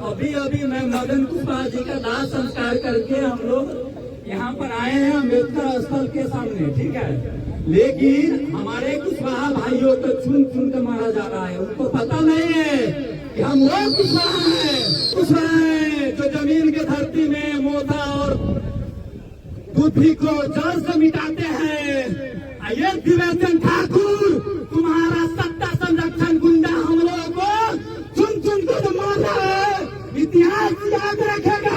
अभी अभी मैं मदन कुशवाहा जी का दाह संस्कार करके हम लोग यहाँ पर आए हैं अम्बेडकर स्थल के सामने, ठीक है। लेकिन हमारे कुशवाहा भाइयों को चुन चुन कर मारा जा रहा है। उनको पता नहीं है कि हम लोग कुशवाहा हैं, जो जमीन के धरती में मोथा और बुद्धि को जड़ से मिटाते हैं। ये त्रिवेंद्र ठाकुर तुम्हारा सत्ता संरक्षण गुंडा हम लोगों को चुन चुन कर मार रहा है, इतिहास याद रखेगा।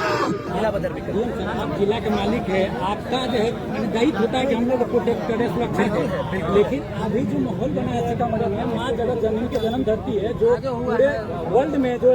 आप जिला के मालिक है, आपका जो है दायित्व होता है कि हम लोग प्रोटेक्ट करें, सुरक्षा करें। लेकिन अभी जो माहौल बना है सीतामढ़ी में, माँ जगत जननी की जन्म धरती है, जो पूरे वर्ल्ड में जो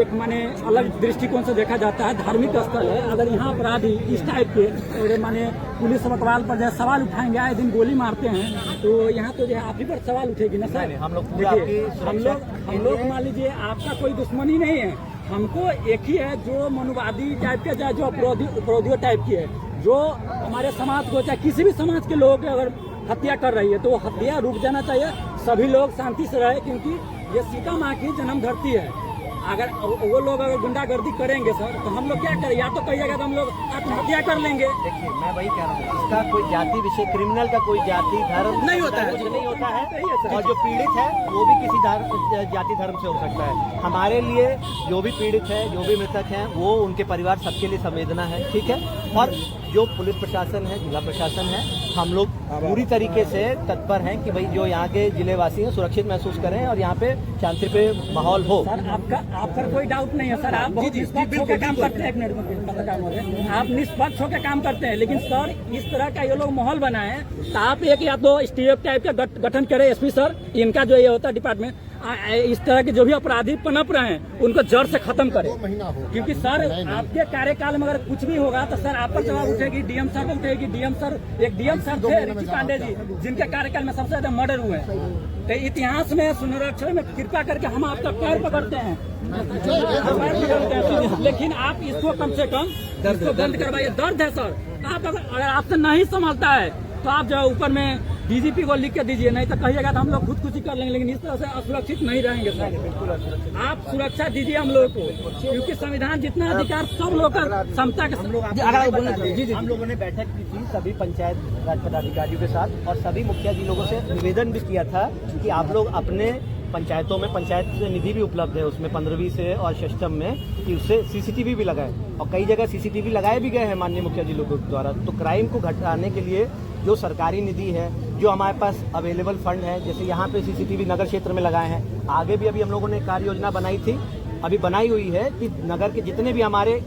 एक माने अलग दृष्टिकोण से देखा जाता है धार्मिक स्थल है। अगर यहाँ अपराधी इस टाइप के माने पुलिस मतवाल पर जो सवाल उठाएंगे, आए दिन गोली मारते हैं, तो यहाँ तो जो है आप ही पर सवाल उठेगी ना सर। हम लोग मान लीजिए आपका कोई दुश्मनी नहीं है, हमको एक ही है जो मनुवादी टाइप के, चाहे जो अपराधियों टाइप की है, जो हमारे समाज को, चाहे किसी भी समाज के लोगों की अगर हत्या कर रही है तो वो हत्या रुक जाना चाहिए, सभी लोग शांति से रहे, क्योंकि ये सीता माँ की जन्म धरती है। अगर वो लोग अगर गुंडागर्दी करेंगे सर, तो हम लोग क्या करें? या तो कहिएगा तो हम लोग आत्महत्या कर लेंगे। देखिए मैं वही कह रहा हूँ, इसका कोई जाति विषय, क्रिमिनल का कोई जाति धर्म नहीं होता है, नहीं होता है। और जो पीड़ित है वो भी किसी जाति धर्म से हो सकता है। हमारे लिए जो भी पीड़ित है, जो भी मृतक हैं, वो उनके परिवार सबके लिए संवेदना है, ठीक है। और जो पुलिस प्रशासन है, जिला प्रशासन है, हम लोग पूरी तरीके से तत्पर हैं कि भाई जो यहाँ के जिलेवासी हैं सुरक्षित महसूस करें और यहाँ पे शांति पे माहौल हो। सर आपका कोई डाउट नहीं है सर, आप बहुत निष्पक्ष होकर काम करते हैं। आप निष्पक्ष होकर काम करते हैं, लेकिन सर इस तरह का ये लोग माहौल बनाए तो आप एक या तो स्टीरियो टाइप का गठन करें। एसपी सर, इनका जो ये होता है डिपार्टमेंट, इस तरह के जो भी अपराधी पनप रहे हैं उनको जड़ से खत्म करें। क्योंकि सर आपके कार्यकाल में अगर कुछ भी होगा तो सर आप पर जवाब उठेगी, डीएम सर को उठेगी। डीएम सर थे ऋषि पांडे जी, जिनके कार्यकाल में सबसे ज्यादा मर्डर हुए हैं। तो इतिहास में सुनरक्षण में कृपा करके हम आपका पैर पकड़ते हैं, लेकिन आप इसको कम से कम इसको बंद करवाइए। दर्द है सर, आप अगर आपसे नहीं संभालता है तो आप जो ऊपर में डीजीपी को लिख के दीजिए, नहीं तो कहिएगा तो हम लोग खुदकुशी कर लेंगे। लेकिन इस तरह से असुरक्षित नहीं रहेंगे सर। आप सुरक्षा दीजिए हम लोग को, क्योंकि संविधान जितना अधिकार सब लोग का क्षमता के। हम लोगों ने बैठक की थी सभी पंचायत राज पदाधिकारियों के साथ, और सभी मुखिया जी लोगों से निवेदन भी किया था कि आप लोग अपने पंचायतों में, पंचायत से निधि भी उपलब्ध है उसमें 15वीं से और सिस्टम में, कि उससे सीसीटीवी भी लगाए। और कई जगह सीसीटीवी लगाए भी गए हैं माननीय मुखिया जी लोगों द्वारा। तो क्राइम को घटाने के लिए जो सरकारी निधि है, जो हमारे पास अवेलेबल फंड है, जैसे यहाँ पे सीसीटीवी नगर क्षेत्र में लगाए हैं, आगे भी अभी हम लोगों ने कार्य योजना बनाई थी, अभी बनाई हुई है कि नगर के जितने भी हमारे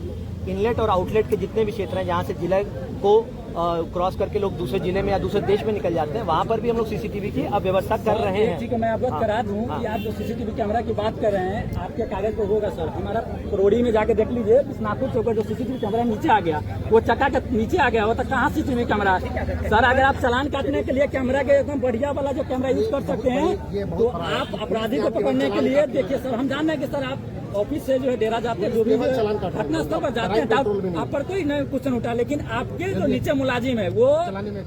इनलेट और आउटलेट के जितने भी क्षेत्र हैं जहाँ से जिले को क्रॉस करके लोग दूसरे जिले में या दूसरे देश में निकल जाते हैं, वहाँ पर भी हम लोग सीसीटीवी की अब व्यवस्था कर रहे हैं। ठीक है, मैं अवगत करा दूं कि आप जो सीसीटीवी कैमरा की बात कर रहे हैं, आपके कागज पे होगा सर। हमारा रोडी में जाके देख लीजिए, स्नातक चौक जो सीसीटीवी कैमरा नीचे आ गया, वो चक्का के नीचे आ गया, वो तो कहाँ सीसीटीवी कैमरा सर? अगर आप चालान काटने के लिए कैमरा के एकदम बढ़िया वाला जो कैमरा यूज कर सकते हैं, तो आप अपराधी को पकड़ने के लिए देखिए सर, हम जान रहे हैं कि सर आप ऑफिस से जो है डेरा जाते हैं, जो भी घटना स्थल पर जाते हैं, डाउट आप पर कोई नहीं क्वेश्चन उठा, लेकिन आपके जो नीचे मुलाजिम है वो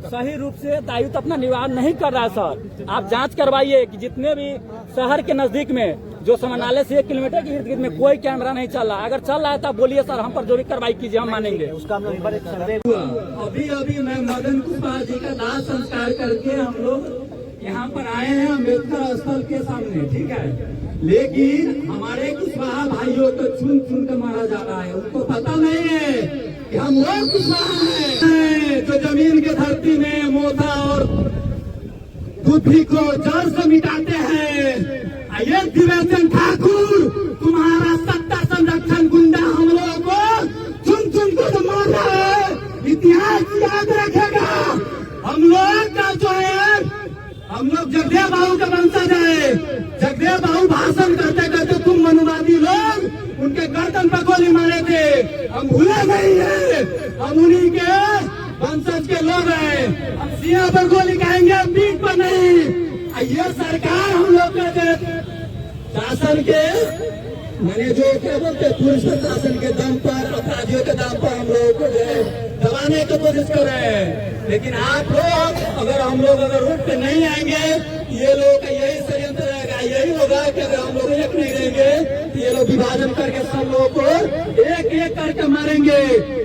सही रूप से दायित्व अपना निर्वाह नहीं कर रहा है सर। आप जांच करवाइए कि जितने भी शहर के नजदीक में जो समानालय से 1 किलोमीटर के इर्द गिर्द में कोई कैमरा नहीं चल रहा। अगर चल रहा है तो बोलिए सर, हम पर जो भी कार्रवाई कीजिए, हम मानेंगे उसका। हम लोग एक सर्वे अभी अभी मैं मदन कुशवाहा जी का दाह संस्कार करके हम लोग यहाँ पर आए हैं अम्बेडकर स्थल के सामने, ठीक है। लेकिन हमारे कुशवाहा भाइयों को चुन चुन कर मारा जा रहा है। उनको पता नहीं है कि हम लोग कुशवाहा हैं, जो जमीन के धरती में मोथा और बुद्धि को जड़ से मिटाते हैं। ये त्रिवेंद्र ठाकुर तुम्हारा सत्ता संरक्षण गुंडा हम लोगों को चुन चुन कर मार रहा है, इतिहास याद रखेगा। हम लोग का जो है, हम लोग जगदेव बाबू का वंशज है। जगदेव बाबू भाषण करते करते तुम मनुवादी लोग उनके गर्दन पर गोली मारे थे, हम भूले नहीं है। हम उन्हीं के वंशज के लोग हैं। हम सिया पर गोली खाएंगे, पीठ पर नहीं। ये सरकार हम लोग के शासन के मैंने जो क्या बोलते पुलिस प्रशासन के दम पर, अपराधियों के दम पर हम लोगों को जो है दबाने की कोशिश कर रहे हैं। लेकिन आप लोग अगर हम लोग अगर रुक के नहीं आएंगे, ये लोग का यही षड्यंत्र रहेगा, यही होगा कि अगर हम लोग एक नहीं रहेंगे तो ये लोग विभाजन करके सब लोगों को एक एक करके मारेंगे।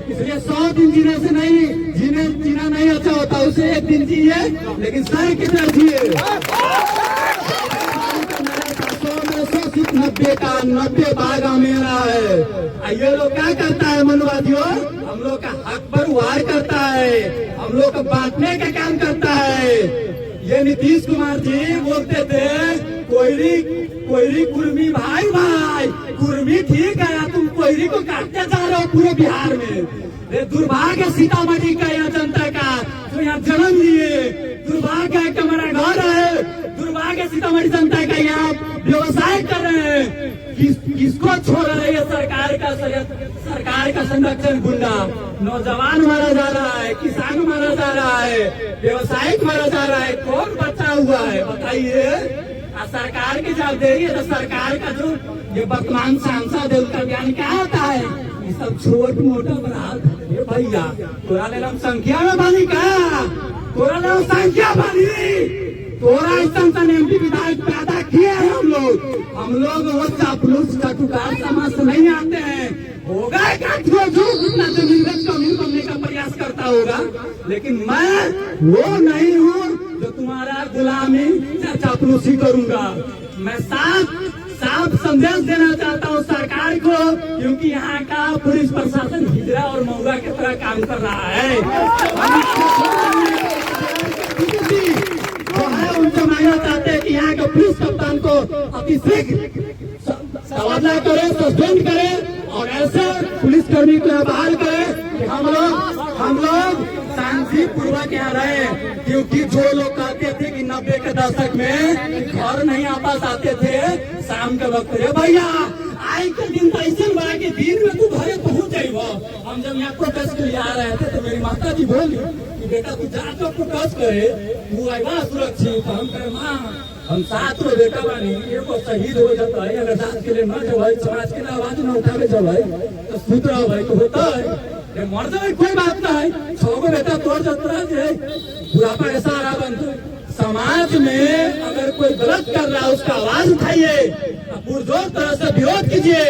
इसलिए 100 दिन जीने से नहीं, जीना नहीं अच्छा होता, उसे एक दिन जिए लेकिन सही की तरह जिए। 90 भागा मेरा है। ये लोग क्या करता है मनुवादियों, हम लोग का हक पर वार करता है, हम लोग का बांटने का काम करता है। ये नीतीश कुमार जी बोलते थे कोयरी कुर्मी भाई कुर्मी ठीक है, तुम कोयरी को काटते जा रहे हो पूरे बिहार में। दुर्भाग्य सीतामढ़ी का यहाँ जनता का जो यहाँ जन्म लिए, दुर्भाग्य है कि हमारा घर है, दुर्भाग्य सीतामढ़ी जनता का यहाँ व्यवसाय कर रहे हैं। किसको छोड़ रही है सरकार का संरक्षण गुंडा? नौजवान मारा जा रहा है, किसान मारा जा रहा है, व्यवसायिक मारा जा रहा है, कौन बचा हुआ है बताइए? सरकार की जवाबदेही है। तो सरकार का जो ये वर्तमान सांसद है उसका बयान क्या होता है? ये सब छोट मोटा बना भैया, तोरा ले हम संख्या में बानी का, तोरा ले संख्या बानी, तोरा संसद एमपी विधायक पैदा किए हैं हम लोग वो चापलूस चटुकार समाज से नहीं आते हैं। होगा जितना जमीन बनने का प्रयास करता होगा, लेकिन मैं वो नहीं हूँ जो तुम्हारा गुलामी या चापलूसी करूंगा। मैं साफ संदेश देना चाहता हूँ सरकार को, क्योंकि यहाँ का पुलिस प्रशासन हिजरा और मऊगा की तरह काम कर रहा है। उनसे मांगना चाहते हैं कि यहाँ के पुलिस कप्तान को अतिशीघ्र तबादला करे, सस्पेंड करे और ऐसे पुलिसकर्मी को बहाल करे कि हम लोग शांतिपूर्वक यहाँ रहे। क्योंकि जो लोग कहते थे कि 90 के दशक में घर नहीं वापस आते थे शाम के वक्त, रे भैया आज के दिन तो ऐसे हुआ कि दिन में तू घरे पहुंच जाइबो। हम जब यहाँ प्रोटेस्ट के लिए आ रहे थे तो मेरी माता जी बोली कि बेटा तू जाकर प्रोटेस्ट करे, तू आएगा सुरक्षित। हम कहे माँ हम 7 बेटा बानी, एगो शहीद हो जाता है, अगर जात के लिए न जब समाज के लिए आवाज न उठावे जब तो सूत्र तो होता है, मर जाए कोई बात नहीं, 6 बेटा तोड़ जाता है, बुढ़ापा का सहारा बनता है। समाज में अगर कोई गलत कर रहा है उसका आवाज उठाइए, पुरजोर तरह से विरोध कीजिए,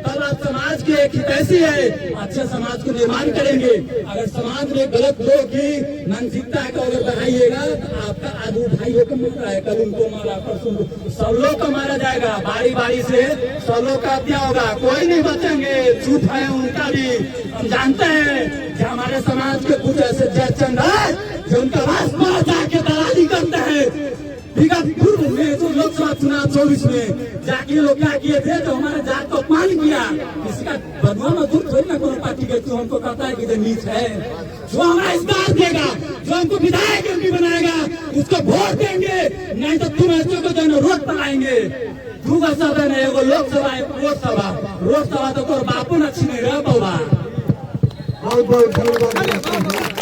तब आप समाज की एक हितैषी है, अच्छे समाज को निर्माण करेंगे। अगर समाज में गलत लोग की मानसिकता को अगर बढ़ाइएगा तो आपका आज भाइयों को मिल रहा है, कल उनको मारा, परसों सब लोग को मारा जाएगा, बारी बारी से सब लोग का हत्या होगा, कोई नहीं बचेंगे। चुप है उनका भी, हम जानते हैं कि हमारे समाज के कुछ ऐसे जयचंद है जो उनका रास्ता जाके दलाली करते हैं। विगत पूर्व में जो लोकसभा चुनाव 24 में जाके लोग क्या किए थे, जो हमारे जात को अपमान किया, इसका बदनाम मजदूर थोड़ी ना कोनो पार्टी के, जो हमको कहता है कि नीच है, जो हमारा इस्तेमाल देगा, जो हमको विधायक एमपी बनाएगा उसको वोट देंगे, नहीं तो तुम ऐसे को जो रोड पर आएंगे। दूसरा सभा नहीं, एगो लोकसभा रोड सभा तो बापू अच्छी नहीं रह। बहुत बहुत धन्यवाद।